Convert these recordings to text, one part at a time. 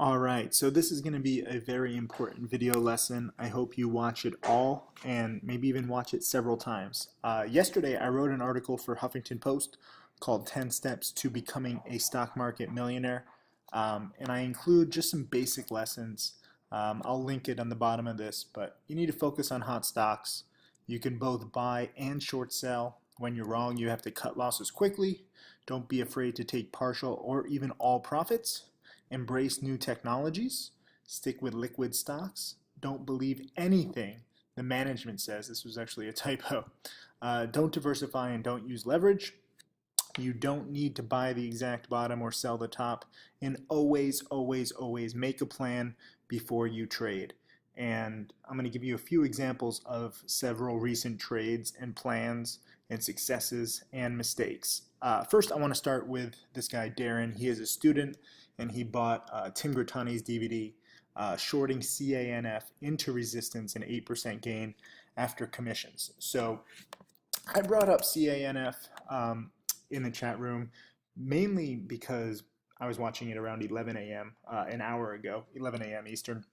All right, so this is going to be a very important video lesson. I hope you watch it all and maybe even watch it several times. Yesterday, I wrote an article for Huffington Post called 10 Steps to Becoming a Stock Market Millionaire, and I include just some basic lessons. I'll link it on the bottom of this, but you need to focus on hot stocks. You can both buy and short sell. When you're wrong, you have to cut losses quickly. Don't be afraid to take partial or even all profits. Embrace new technologies. Stick with liquid stocks. Don't believe anything the management says. This was actually a typo. Don't diversify and don't use leverage. You don't need to buy the exact bottom or sell the top. And always, always, always make a plan before you trade. And I'm going to give you a few examples of several recent trades and plans and successes and mistakes. First, I want to start with this guy, Darren. He is a student and he bought Tim Grittani's DVD, shorting CANF into resistance and 8% gain after commissions. So I brought up CANF in the chat room mainly because I was watching it around 11 a.m. An hour ago, 11 a.m. Eastern.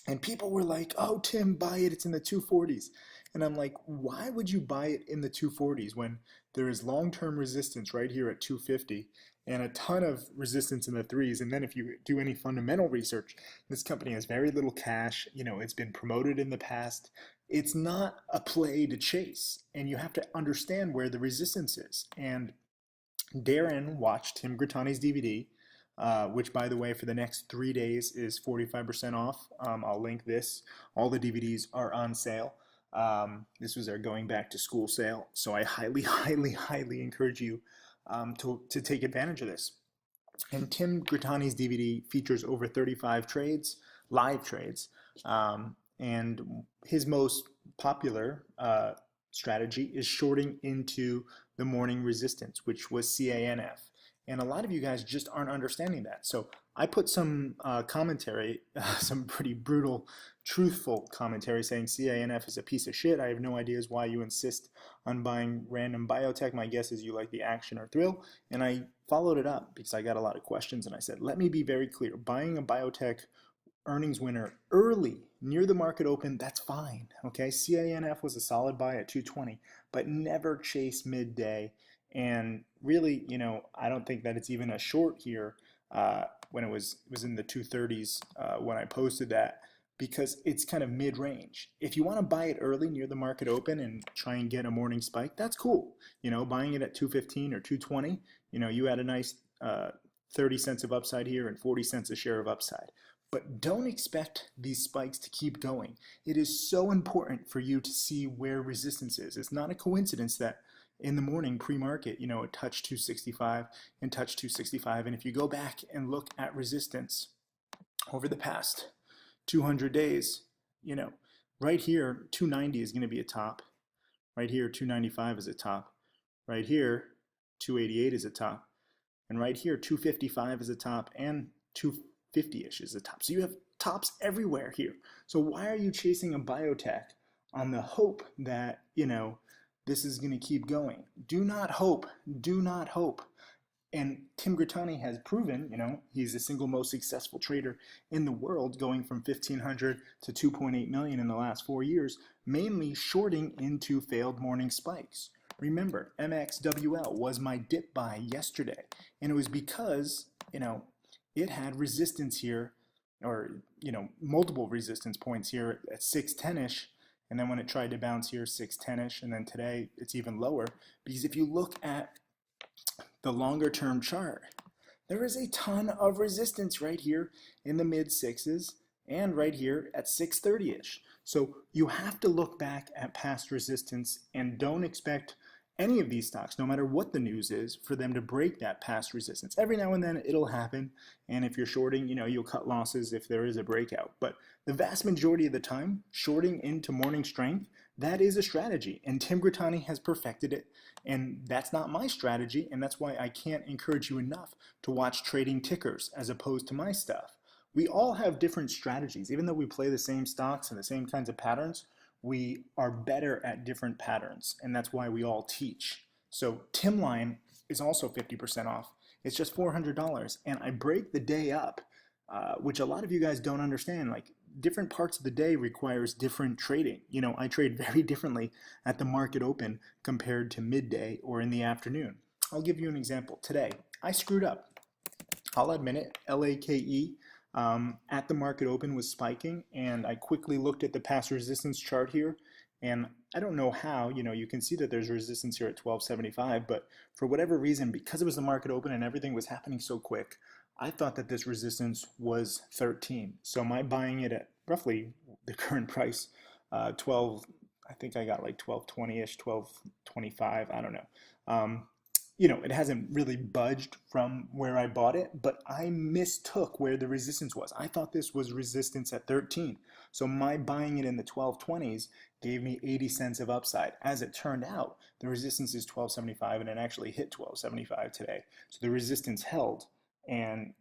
And people were like, oh, Tim, buy it. It's in the 240s. And I'm like, why would you buy it in the 240s when there is long-term resistance right here at 250 and a ton of resistance in the threes? And then if you do any fundamental research, this company has very little cash. You know, it's been promoted in the past. It's not a play to chase. And you have to understand where the resistance is. And Darren watched Tim Grittani's DVD, which, by the way, for the next 3 days is 45% off. I'll link this. All the DVDs are on sale. This was our going back to school sale. So I highly, highly, highly encourage you to take advantage of this. And Tim Grittani's DVD features over 35 trades, live trades. And his most popular strategy is shorting into the morning resistance, which was CANF. And a lot of you guys just aren't understanding that. So I put some commentary, some pretty brutal, truthful commentary saying CANF is a piece of shit. I have no ideas why you insist on buying random biotech. My guess is you like the action or thrill. And I followed it up because I got a lot of questions. And I said, let me be very clear. Buying a biotech earnings winner early near the market open, that's fine. Okay, CANF was a solid buy at 220, but never chase midday. And really, you know, I don't think that it's even a short here when it was in the 230s when I posted that, because it's kind of mid-range. If you want to buy it early near the market open and try and get a morning spike, that's cool. You know, buying it at 215 or 220, you know, you had a nice 30 cents of upside here and 40 cents a share of upside. But don't expect these spikes to keep going. It is so important for you to see where resistance is. It's not a coincidence that in the morning pre-market, you know, it touched 265 and touched 265. And if you go back and look at resistance over the past 200 days, you know, right here, 290 is going to be a top. Right here, 295 is a top. Right here, 288 is a top. And right here, 255 is a top, and 250-ish is a top. So you have tops everywhere here. So why are you chasing a biotech on the hope that, you know, this is going to keep going? Do not hope. Do not hope. And Tim Grittani has proven, you know, he's the single most successful trader in the world, going from 1,500 to 2.8 million in the last 4 years, mainly shorting into failed morning spikes. Remember, MXWL was my dip buy yesterday, and it was because, you know, it had resistance here, or, you know, multiple resistance points here at 610-ish, and then when it tried to bounce here, 610-ish, and then today it's even lower. Because if you look at the longer term chart, there is a ton of resistance right here in the mid sixes and right here at 630-ish. So you have to look back at past resistance and don't expect any of these stocks, no matter what the news is, for them to break that past resistance. Every now and then it'll happen, and if you're shorting, you know, you'll cut losses if there is a breakout. But the vast majority of the time, shorting into morning strength, that is a strategy, and Tim Grittani has perfected it, and that's not my strategy, and that's why I can't encourage you enough to watch trading tickers as opposed to my stuff. We all have different strategies. Even though we play the same stocks and the same kinds of patterns, we are better at different patterns, and that's why we all teach. So Timline is also 50% off. It's just $400, and I break the day up which a lot of you guys don't understand. Like, different parts of the day requires different trading. I trade very differently at the market open compared to midday or in the afternoon. I'll give you an example. Today, I screwed up. I'll admit it. LAKE at the market open was spiking, and I quickly looked at the past resistance chart here, and I don't know how. You can see that there's resistance here at 1275, but for whatever reason, because it was the market open and everything was happening so quick, I thought that this resistance was 13. So my buying it at roughly the current price, 12, I think I got like 1220-ish, 1225, I don't know. It hasn't really budged from where I bought it, but I mistook where the resistance was. I thought this was resistance at 13. So my buying it in the 1220s gave me 80 cents of upside. As it turned out, the resistance is 1275, and it actually hit 1275 today. So the resistance held. And,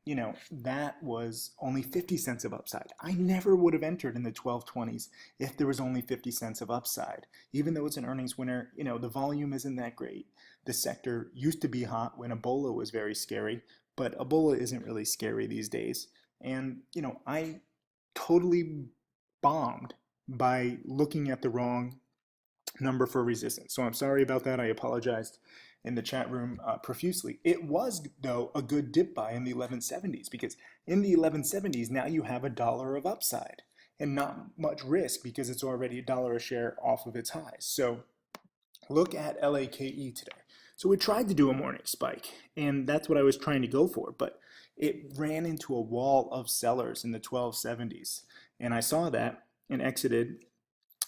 that was only 50 cents of upside. I never would have entered in the 1220s if there was only 50 cents of upside. Even though it's an earnings winner, the volume isn't that great. The sector used to be hot when Ebola was very scary, but Ebola isn't really scary these days. And, I totally bombed by looking at the wrong number for resistance. So I'm sorry about that. I apologized in the chat room profusely. It was, though, a good dip buy in the 1170s, because in the 1170s, now you have $1 of upside and not much risk because it's already $1 a share off of its highs. So look at LAKE today. So we tried to do a morning spike, and that's what I was trying to go for, but it ran into a wall of sellers in the 1270s. And I saw that and exited.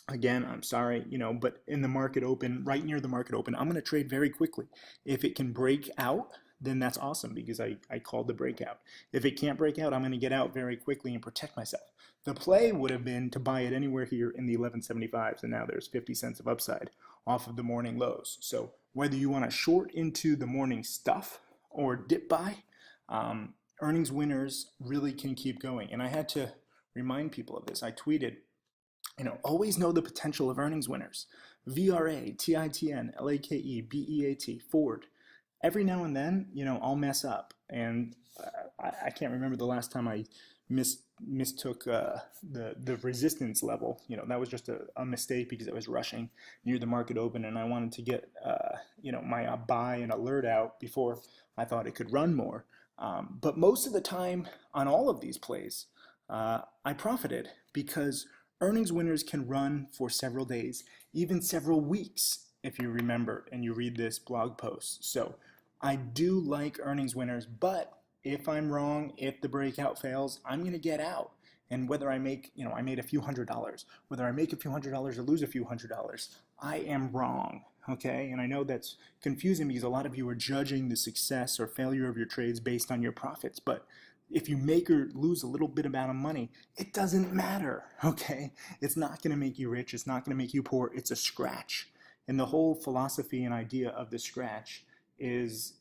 Again, I'm sorry, but in the market open, right near the market open, I'm going to trade very quickly. If it can break out, then that's awesome, because I called the breakout. If it can't break out, I'm going to get out very quickly and protect myself. The play would have been to buy it anywhere here in the 1175s, and now there's 50 cents of upside off of the morning lows. So whether you want to short into the morning stuff or dip buy, earnings winners really can keep going. And I had to remind people of this. I tweeted, always know the potential of earnings winners. VRA, TITN, LAKE, BEAT, Ford. Every now and then, I'll mess up. And I can't remember the last time I mistook the resistance level. That was just a mistake because I was rushing near the market open, and I wanted to get, my buy and alert out before I thought it could run more. But most of the time on all of these plays, I profited, because earnings winners can run for several days, even several weeks, if you remember and you read this blog post. So I do like earnings winners, but if I'm wrong, if the breakout fails, I'm going to get out. And whether I make, I made a few $100s, whether I make a few $100s or lose a few $100s, I am wrong. Okay, and I know that's confusing because a lot of you are judging the success or failure of your trades based on your profits, but if you make or lose a little bit amount of money, it doesn't matter, okay? It's not going to make you rich. It's not going to make you poor. It's a scratch. And the whole philosophy and idea of the scratch is,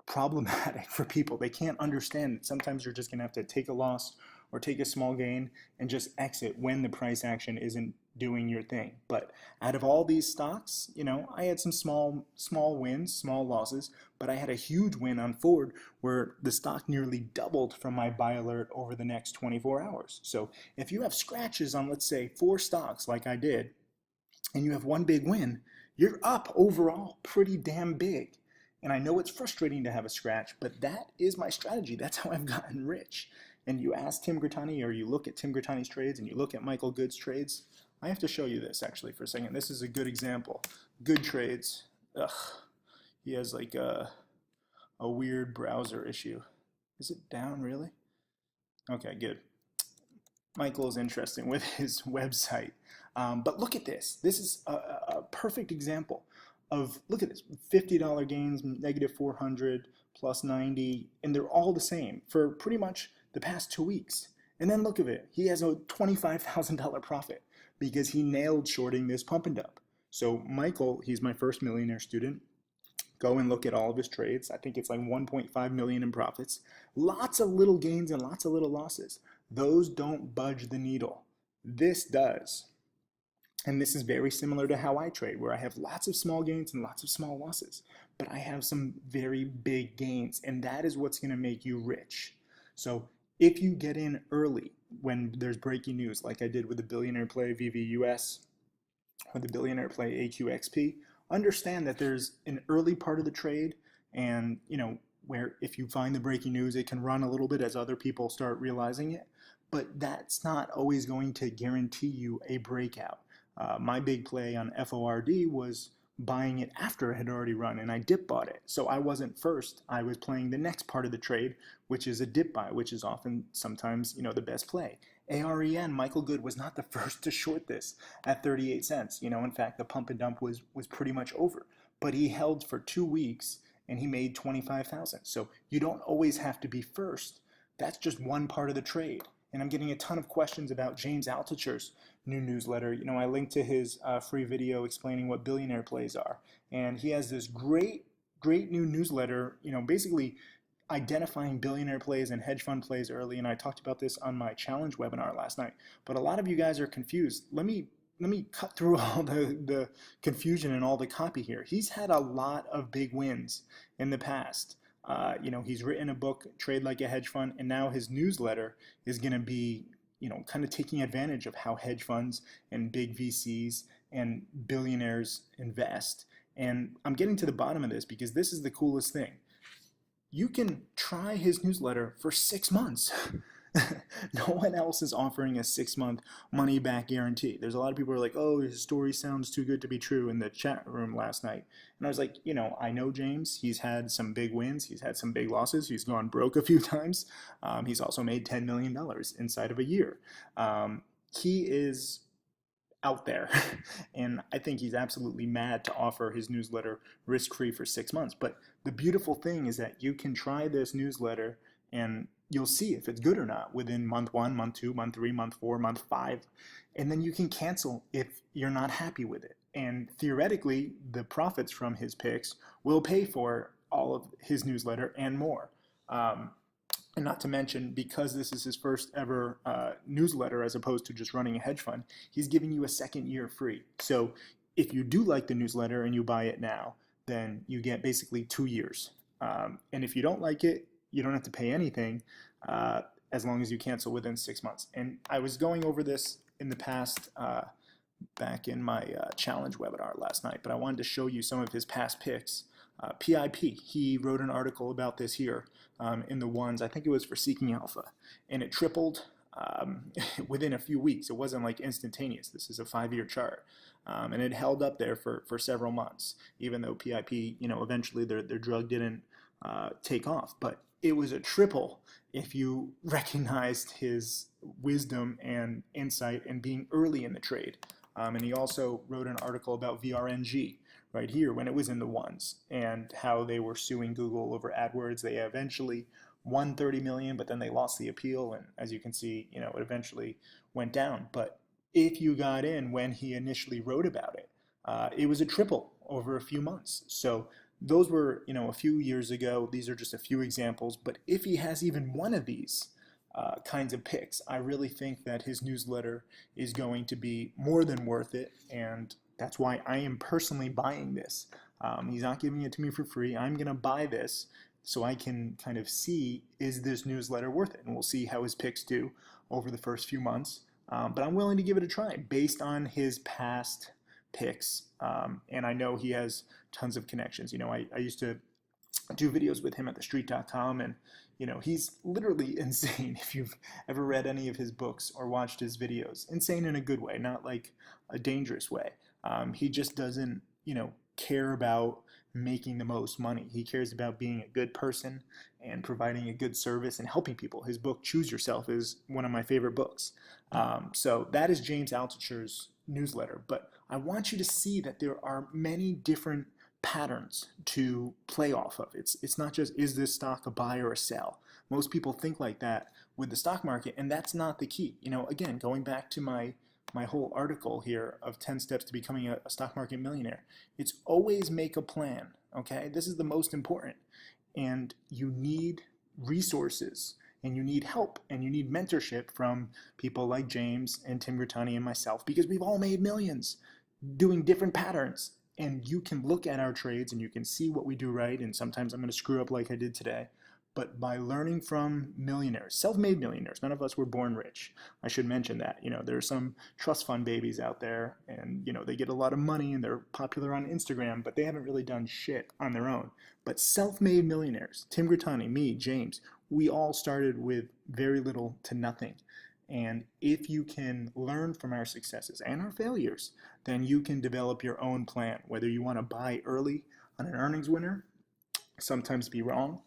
problematic for people. They can't understand that sometimes you're just going to have to take a loss or take a small gain and just exit when the price action isn't doing your thing. But out of all these stocks, I had some small wins, small losses, but I had a huge win on Ford where the stock nearly doubled from my buy alert over the next 24 hours. So if you have scratches on, let's say, 4 stocks like I did, and you have one big win, you're up overall pretty damn big. And I know it's frustrating to have a scratch, but that is my strategy. That's how I've gotten rich. And you ask Tim Grittani, or you look at Tim Grittani's trades, and you look at Michael Good's trades. I have to show you this actually for a second. This is a good example. Good trades. Ugh. He has like a weird browser issue. Is it down really? Okay, good. Michael is interesting with his website. But look at this. This is a perfect example of, look at this, $50 gains, negative 400, plus 90, and they're all the same for pretty much the past 2 weeks. And then look at it. He has a $25,000 profit because he nailed shorting this pump and dump. So Michael, he's my first millionaire student. Go and look at all of his trades. I think it's like 1.5 million in profits. Lots of little gains and lots of little losses. Those don't budge the needle. This does. And this is very similar to how I trade, where I have lots of small gains and lots of small losses. But I have some very big gains, and that is what's going to make you rich. So if you get in early when there's breaking news, like I did with the billionaire play VVUS or the billionaire play AQXP, understand that there's an early part of the trade, and where if you find the breaking news, it can run a little bit as other people start realizing it, but that's not always going to guarantee you a breakout. My big play on FORD was buying it after it had already run, and I dip bought it. So I wasn't first. I was playing the next part of the trade, which is a dip buy, which is often sometimes the best play. AREN, Michael Good was not the first to short this at 38 cents. In fact, the pump and dump was pretty much over. But he held for 2 weeks and he made 25,000. So you don't always have to be first. That's just one part of the trade. And I'm getting a ton of questions about James Altucher's new newsletter. I linked to his free video explaining what billionaire plays are. And he has this great new newsletter, basically identifying billionaire plays and hedge fund plays early. And I talked about this on my challenge webinar last night. But a lot of you guys are confused. Let me cut through all the confusion and all the copy here. He's had a lot of big wins in the past. He's written a book, Trade Like a Hedge Fund, and now his newsletter is going to be, kind of taking advantage of how hedge funds and big VCs and billionaires invest. And I'm getting to the bottom of this because this is the coolest thing. You can try his newsletter for 6 months. No one else is offering a 6-month money back guarantee. There's a lot of people who are like, oh, his story sounds too good to be true in the chat room last night. And I was like, I know James. He's had some big wins. He's had some big losses. He's gone broke a few times. He's also made $10 million inside of a year. He is out there. And I think he's absolutely mad to offer his newsletter risk-free for 6 months. But the beautiful thing is that you can try this newsletter and you'll see if it's good or not within month 1, month 2, month 3, month 4, month 5. And then you can cancel if you're not happy with it. And theoretically, the profits from his picks will pay for all of his newsletter and more. And not to mention, because this is his first ever newsletter as opposed to just running a hedge fund, he's giving you a second year free. So if you do like the newsletter and you buy it now, then you get basically 2 years. And if you don't like it, you don't have to pay anything as long as you cancel within 6 months. And I was going over this in the past back in my challenge webinar last night, but I wanted to show you some of his past picks. PIP, he wrote an article about this here in the ones, I think it was for Seeking Alpha, and it tripled within a few weeks. It wasn't like instantaneous. This is a 5-year chart. And it held up there for several months, even though PIP, eventually their drug didn't take off. But it was a triple if you recognized his wisdom and insight and being early in the trade. And he also wrote an article about VRNG right here when it was in the ones and how they were suing Google over AdWords. They eventually won 30 million, but then they lost the appeal. And as you can see, it eventually went down. But if you got in when he initially wrote about it, it was a triple over a few months. So those were, a few years ago. These are just a few examples. But if he has even one of these kinds of picks, I really think that his newsletter is going to be more than worth it. And that's why I am personally buying this. He's not giving it to me for free. I'm going to buy this so I can kind of see, is this newsletter worth it? And we'll see how his picks do over the first few months. But I'm willing to give it a try based on his past picks. And I know he has tons of connections. I used to do videos with him at thestreet.com, and he's literally insane. If you've ever read any of his books or watched his videos, insane in a good way, not like a dangerous way. He just doesn't care about making the most money. He cares about being a good person and providing a good service and helping people. His book Choose Yourself is one of my favorite books. So that is James Altucher's newsletter. But I want you to see that there are many different patterns to play off of. It's not just, is this stock a buy or a sell? Most people think like that with the stock market, and that's not the key. Again, going back to my whole article here of 10 steps to becoming a stock market millionaire, it's always make a plan, okay? This is the most important. And you need resources, and you need help, and you need mentorship from people like James and Tim Grittani and myself, because we've all made millions doing different patterns. And you can look at our trades and you can see what we do right, and sometimes I'm going to screw up like I did today. but by learning from millionaires, self-made millionaires. None of us were born rich. I should mention that. There are some trust fund babies out there, and they get a lot of money and they're popular on Instagram, but they haven't really done shit on their own. But self-made millionaires, Tim Grittani, me, James, we all started with very little to nothing. And if you can learn from our successes and our failures, then you can develop your own plan. Whether you want to buy early on an earnings winner, sometimes be wrong.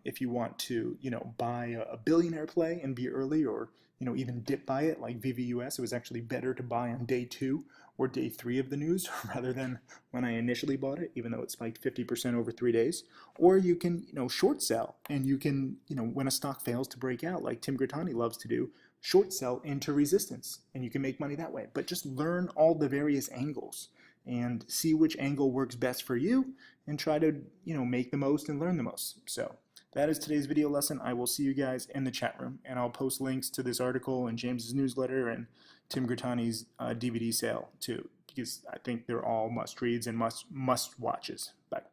If you want to, buy a billionaire play and be early, or even dip buy it like VVUS, it was actually better to buy on day 2 or day 3 of the news rather than when I initially bought it, even though it spiked 50% over 3 days. Or you can, short sell, and you can, when a stock fails to break out, like Tim Grittani loves to do, short sell into resistance, and you can make money that way. But just learn all the various angles and see which angle works best for you, and try to make the most and learn the most. So that is today's video lesson. I will see you guys in the chat room, and I'll post links to this article and James's newsletter and Tim Grittani's DVD sale too, because I think they're all must reads and must watches. Bye.